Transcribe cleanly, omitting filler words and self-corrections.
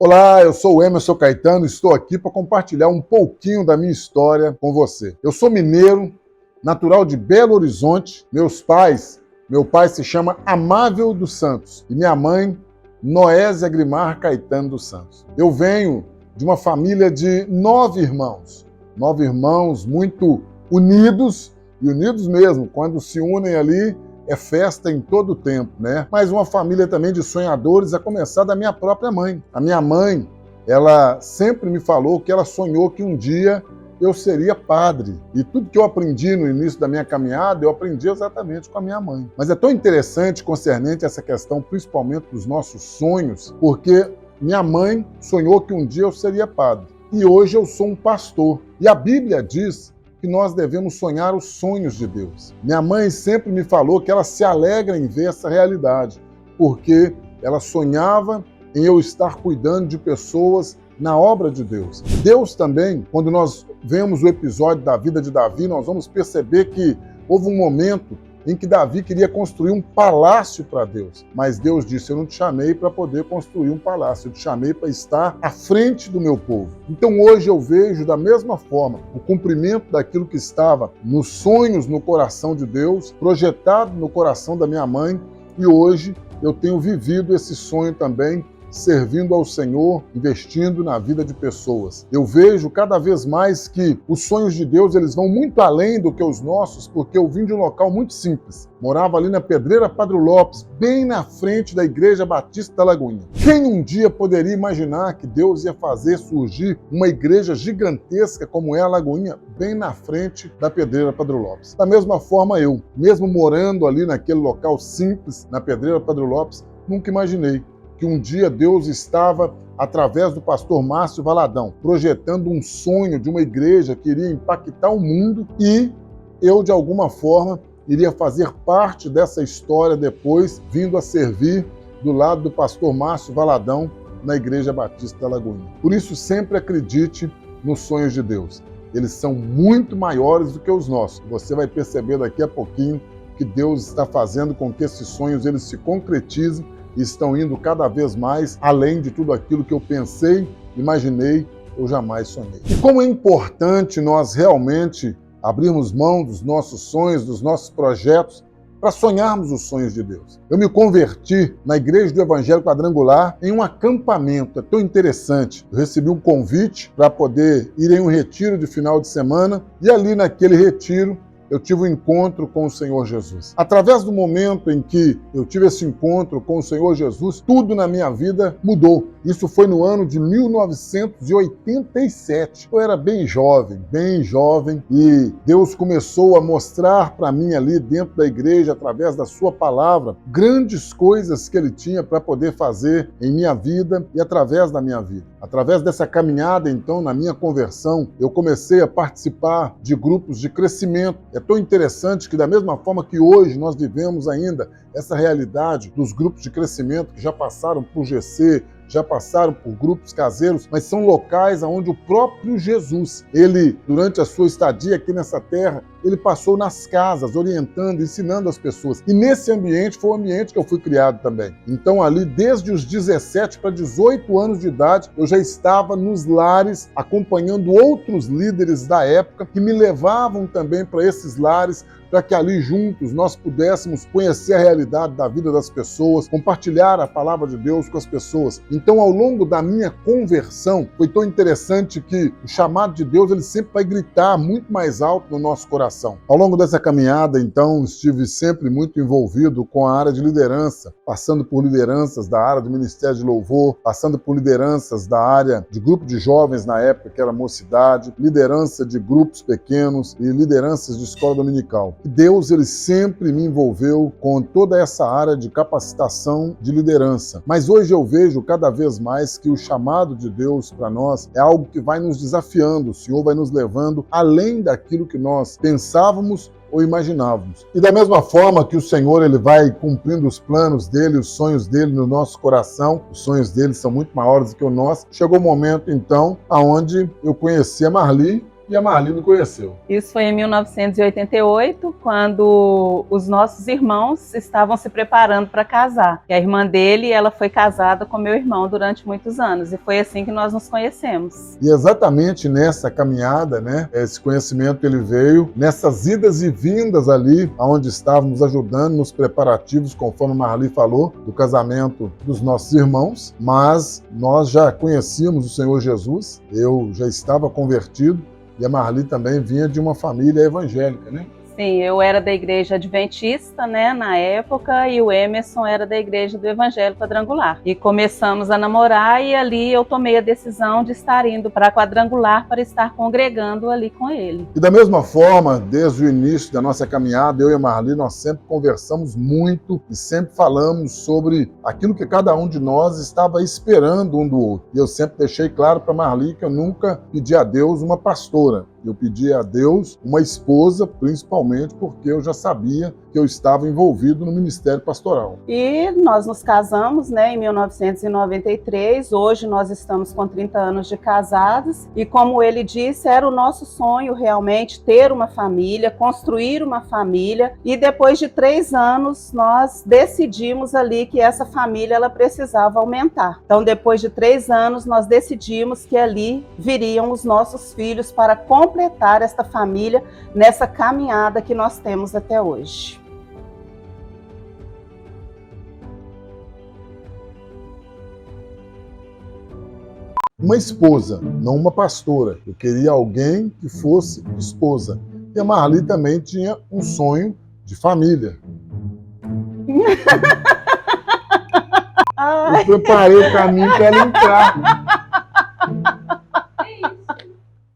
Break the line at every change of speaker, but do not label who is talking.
Olá, eu sou o Emerson Caetano e estou aqui para compartilhar um pouquinho da minha história com você. Eu sou mineiro, natural de Belo Horizonte. Meu pai se chama Amável dos Santos e minha mãe, Noésia Grimar Caetano dos Santos. Eu venho de uma família de 9 irmãos muito unidos, e unidos mesmo, quando se unem ali, é festa em todo o tempo, né? Mas uma família também de sonhadores, a começar da minha própria mãe. A minha mãe, ela sempre me falou que ela sonhou que um dia eu seria padre. E tudo que eu aprendi no início da minha caminhada, eu aprendi exatamente com a minha mãe. Mas é tão interessante concernente essa questão, principalmente dos nossos sonhos, porque minha mãe sonhou que um dia eu seria padre. E hoje eu sou um pastor. E a Bíblia diz que nós devemos sonhar os sonhos de Deus. Minha mãe sempre me falou que ela se alegra em ver essa realidade, porque ela sonhava em eu estar cuidando de pessoas na obra de Deus. Deus também, quando nós vemos o episódio da vida de Davi, nós vamos perceber que houve um momento em que Davi queria construir um palácio para Deus. Mas Deus disse, eu não te chamei para poder construir um palácio, eu te chamei para estar à frente do meu povo. Então hoje eu vejo da mesma forma o cumprimento daquilo que estava nos sonhos no coração de Deus, projetado no coração da minha mãe, e hoje eu tenho vivido esse sonho também, servindo ao Senhor, investindo na vida de pessoas. Eu vejo cada vez mais que os sonhos de Deus eles vão muito além do que os nossos, porque eu vim de um local muito simples. Morava ali na Pedreira Padre Lopes, bem na frente da Igreja Batista da Lagoinha. Quem um dia poderia imaginar que Deus ia fazer surgir uma igreja gigantesca como é a Lagoinha, bem na frente da Pedreira Padre Lopes? Da mesma forma eu, mesmo morando ali naquele local simples, na Pedreira Padre Lopes, nunca imaginei que um dia Deus estava, através do pastor Márcio Valadão, projetando um sonho de uma igreja que iria impactar o mundo e eu, de alguma forma, iria fazer parte dessa história depois, vindo a servir do lado do pastor Márcio Valadão na Igreja Batista da Lagoinha. Por isso, sempre acredite nos sonhos de Deus. Eles são muito maiores do que os nossos. Você vai perceber daqui a pouquinho que Deus está fazendo com que esses sonhos eles se concretizem e estão indo cada vez mais além de tudo aquilo que eu pensei, imaginei ou jamais sonhei. E como é importante nós realmente abrirmos mão dos nossos sonhos, dos nossos projetos, para sonharmos os sonhos de Deus. Eu me converti na Igreja do Evangelho Quadrangular em um acampamento, é tão interessante. Eu recebi um convite para poder ir em um retiro de final de semana e ali naquele retiro eu tive um encontro com o Senhor Jesus. Através do momento em que eu tive esse encontro com o Senhor Jesus, tudo na minha vida mudou. Isso foi no ano de 1987. Eu era bem jovem, e Deus começou a mostrar para mim ali dentro da igreja, através da sua palavra, grandes coisas que Ele tinha para poder fazer em minha vida e através da minha vida. Através dessa caminhada, então, na minha conversão, eu comecei a participar de grupos de crescimento. É tão interessante que, da mesma forma que hoje nós vivemos ainda essa realidade dos grupos de crescimento que já passaram por GC, já passaram por grupos caseiros, mas são locais onde o próprio Jesus, ele, durante a sua estadia aqui nessa terra, ele passou nas casas, orientando, ensinando as pessoas. E nesse ambiente foi o ambiente que eu fui criado também. Então ali, desde os 17 para 18 anos de idade, eu já estava nos lares, acompanhando outros líderes da época, que me levavam também para esses lares, para que ali juntos nós pudéssemos conhecer a realidade da vida das pessoas, compartilhar a palavra de Deus com as pessoas. Então, ao longo da minha conversão, foi tão interessante que o chamado de Deus ele sempre vai gritar muito mais alto no nosso coração. Ao longo dessa caminhada, então, estive sempre muito envolvido com a área de liderança, passando por lideranças da área do Ministério de Louvor, passando por lideranças da área de grupo de jovens na época, que era mocidade, liderança de grupos pequenos e lideranças de escola dominical. Deus ele sempre me envolveu com toda essa área de capacitação de liderança. Mas hoje eu vejo cada vez mais que o chamado de Deus para nós é algo que vai nos desafiando. O Senhor vai nos levando além daquilo que nós pensávamos ou imaginávamos. E da mesma forma que o Senhor ele vai cumprindo os planos dele, os sonhos dele no nosso coração, os sonhos dele são muito maiores do que o nosso. Chegou o momento então aonde eu conheci a Marli e a Marli me conheceu.
Isso foi em 1988, quando os nossos irmãos estavam se preparando para casar. E a irmã dele, ela foi casada com meu irmão durante muitos anos. E foi assim que nós nos conhecemos.
E exatamente nessa caminhada, né, esse conhecimento ele veio nessas idas e vindas ali, onde estávamos ajudando nos preparativos, conforme a Marli falou, do casamento dos nossos irmãos. Mas nós já conhecíamos o Senhor Jesus, eu já estava convertido, e a Marli também vinha de uma família evangélica, né?
Sim, eu era da igreja adventista, né, na época, e o Emerson era da igreja do Evangelho Quadrangular. E começamos a namorar e ali eu tomei a decisão de estar indo para Quadrangular para estar congregando ali com ele.
E da mesma forma, desde o início da nossa caminhada, eu e a Marli, nós sempre conversamos muito e sempre falamos sobre aquilo que cada um de nós estava esperando um do outro. E eu sempre deixei claro para a Marli que eu nunca pedi a Deus uma pastora. Eu pedi a Deus uma esposa, principalmente porque eu já sabia que eu estava envolvido no ministério pastoral.
E nós nos casamos, né, em 1993. Hoje nós estamos com 30 anos de casados. E como ele disse, era o nosso sonho realmente ter uma família, construir uma família. E depois de 3 anos, nós decidimos ali que essa família ela precisava aumentar. Então, depois de 3 anos, nós decidimos que ali viriam os nossos filhos para completar esta família nessa caminhada que nós temos até hoje.
Uma esposa, não uma pastora. Eu queria alguém que fosse esposa. E a Marli também tinha um sonho de família. Eu preparei o caminho para ela entrar.